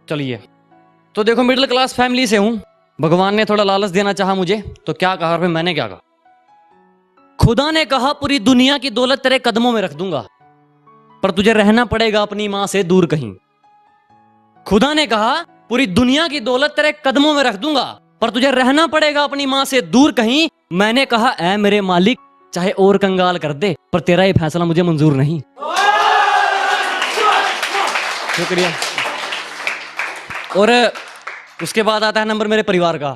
चलिए, तो देखो मिडिल क्लास फैमिली से हूं, भगवान ने थोड़ा लालच देना चाहा मुझे, तो क्या कहा और फिर मैंने क्या कहा। खुदा ने कहा पूरी दुनिया की दौलत तेरे कदमों में रख दूंगा, पर तुझे रहना पड़ेगा अपनी मां से दूर कहीं। खुदा ने कहा पूरी दुनिया की दौलत तेरे कदमों में रख दूंगा, पर तुझे रहना पड़ेगा अपनी मां से दूर कहीं। मैंने कहा ऐ मेरे मालिक, चाहे और कंगाल कर दे, पर तेरा ये फैसला मुझे मंजूर नहीं। शुक्रिया। और उसके बाद आता है नंबर मेरे परिवार का।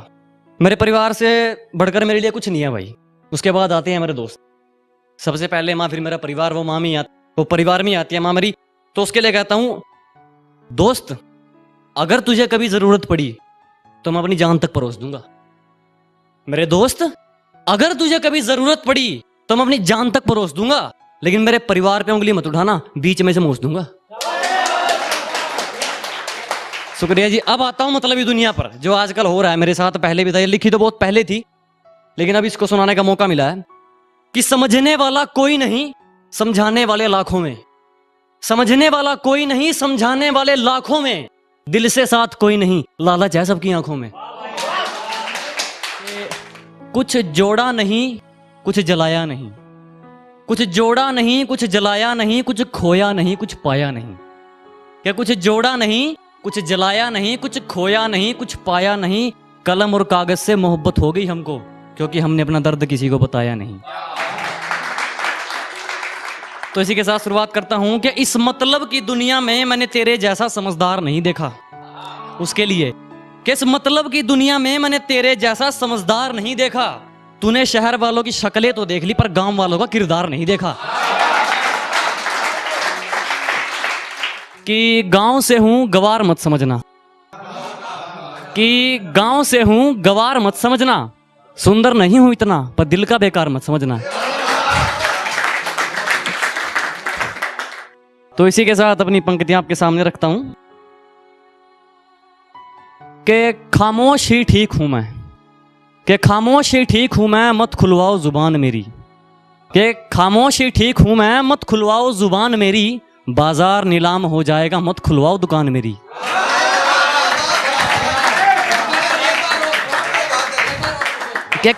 मेरे परिवार से बढ़कर मेरे लिए कुछ नहीं है भाई। उसके बाद आते हैं मेरे दोस्त। सबसे पहले माँ, फिर मेरा परिवार, वो माँ में वो परिवार में आती है माँ मेरी। तो उसके लिए कहता हूं, दोस्त अगर तुझे कभी जरूरत पड़ी तो मैं अपनी जान तक परोस दूंगा। मेरे दोस्त, अगर तुझे कभी जरूरत पड़ी तो मैं अपनी जान तक परोस दूंगा, लेकिन मेरे परिवार पे उंगली मत उठाना, बीच में से मोच दूंगा। शुक्रिया जी। अब आता हूं मतलबी दुनिया पर, जो आजकल हो रहा है मेरे साथ। पहले भी था, ये लिखी तो बहुत पहले थी, लेकिन अब इसको सुनाने का मौका मिला है कि समझने वाला कोई नहीं, समझाने वाले लाखों में। समझने वाला कोई नहीं, समझाने वाले लाखों में। दिल से साथ कोई नहीं, लालच है सबकी आंखों में। कुछ जोड़ा नहीं, कुछ जलाया नहीं। कुछ जोड़ा नहीं, कुछ जलाया नहीं। कुछ खोया नहीं, कुछ पाया नहीं। क्या कुछ जोड़ा नहीं, कुछ जलाया नहीं। कुछ खोया नहीं, कुछ पाया नहीं। कलम और कागज से मोहब्बत हो गई हमको, क्योंकि हमने अपना दर्द किसी को बताया नहीं। तो इसी के साथ शुरुआत करता हूं कि इस मतलब की दुनिया में मैंने तेरे जैसा समझदार नहीं देखा। उसके लिए कि इस मतलब की दुनिया में मैंने तेरे जैसा समझदार नहीं देखा। तूने शहर वालों की शक्लें तो देख ली, पर गांव वालों का किरदार नहीं देखा। कि गांव से हूं गवार मत समझना, कि गांव से हूं गवार मत समझना। सुंदर नहीं हूं इतना, पर दिल का बेकार मत समझना। तो इसी के साथ अपनी पंक्तियां आपके सामने रखता हूं कि खामोश ही ठीक हूं मैं, कि खामोश ही ठीक हूं मैं, मत खुलवाओ जुबान मेरी। कि खामोश ही ठीक हूं मैं, मत खुलवाओ जुबान मेरी। बाजार नीलाम हो जाएगा, मत खुलवाओ दुकान मेरी। कि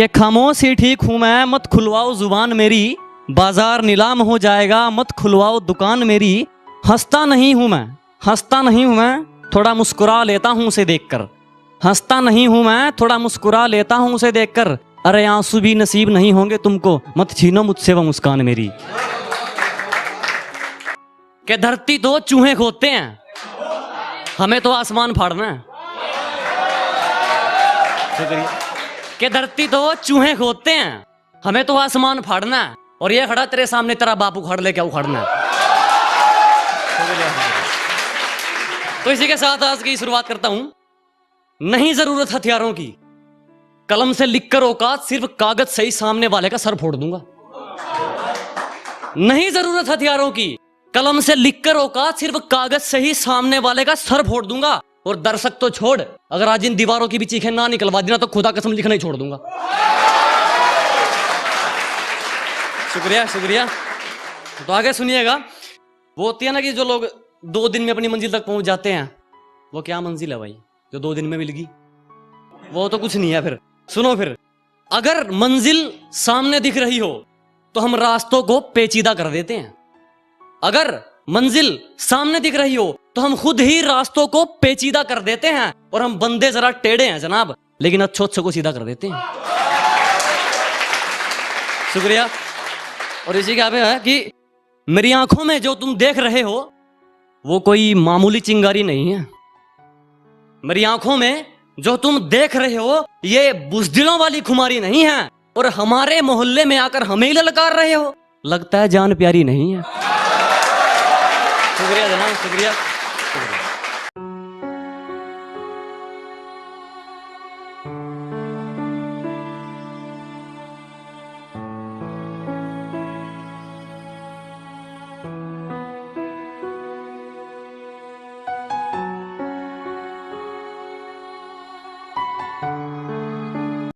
खामोश ही ठीक हूं मैं, मत खुलवाओ जुबान मेरी। बाजार नीलाम हो जाएगा, मत खुलवाओ दुकान मेरी। हंसता नहीं हूं मैं, थोड़ा मुस्कुरा लेता हूं उसे देखकर। हंसता नहीं हूं मैं, थोड़ा मुस्कुरा लेता हूं उसे देखकर। अरे आंसू भी नसीब नहीं होंगे तुमको, मत छीनो मुझसे वो मुस्कान मेरी। कि धरती तो चूहे खोदते हैं, हमें तो आसमान फाड़ना है। कि धरती तो चूहे खोदते हैं, हमें तो आसमान फाड़ना है। और ये खड़ा तेरे सामने, तेरा बाप उखाड़ ले, क्या उखाड़ना है। तो इसी के साथ आज की शुरुआत करता हूं। नहीं जरूरत हथियारों की, कलम से लिखकर औकात, सिर्फ कागज सही सामने वाले का सर फोड़ दूंगा। नहीं जरूरत हथियारों की, कलम से लिखकर औकात, सिर्फ कागज से ही सामने वाले का सर फोड़ दूंगा। और दर्शक तो छोड़, अगर आज इन दीवारों की भी चीखें ना निकलवा देना तो खुदा कसम लिखना ही छोड़ दूंगा। शुक्रिया। तो आगे सुनिएगा। वो होती है ना कि जो लोग 2 दिन में अपनी मंजिल तक पहुंच जाते हैं, वो क्या मंजिल है भाई जो 2 दिन में मिल गई? वो तो कुछ नहीं है। फिर सुनो, फिर अगर मंजिल सामने दिख रही हो तो हम रास्तों को पेचीदा कर देते हैं। अगर मंजिल सामने दिख रही हो तो हम खुद ही रास्तों को पेचीदा कर देते हैं। और हम बंदे जरा टेढ़े हैं जनाब, लेकिन अच्छे को सीधा कर देते हैं। शुक्रिया। और इसी क्या है कि मेरी आंखों में जो तुम देख रहे हो वो कोई मामूली चिंगारी नहीं है। मेरी आंखों में जो तुम देख रहे हो ये बुज़दिलों वाली खुमारी नहीं है। और हमारे मोहल्ले में आकर हमें ही ललकार रहे हो, लगता है जान प्यारी नहीं है। शुक्रिया जनाब, शुक्रिया।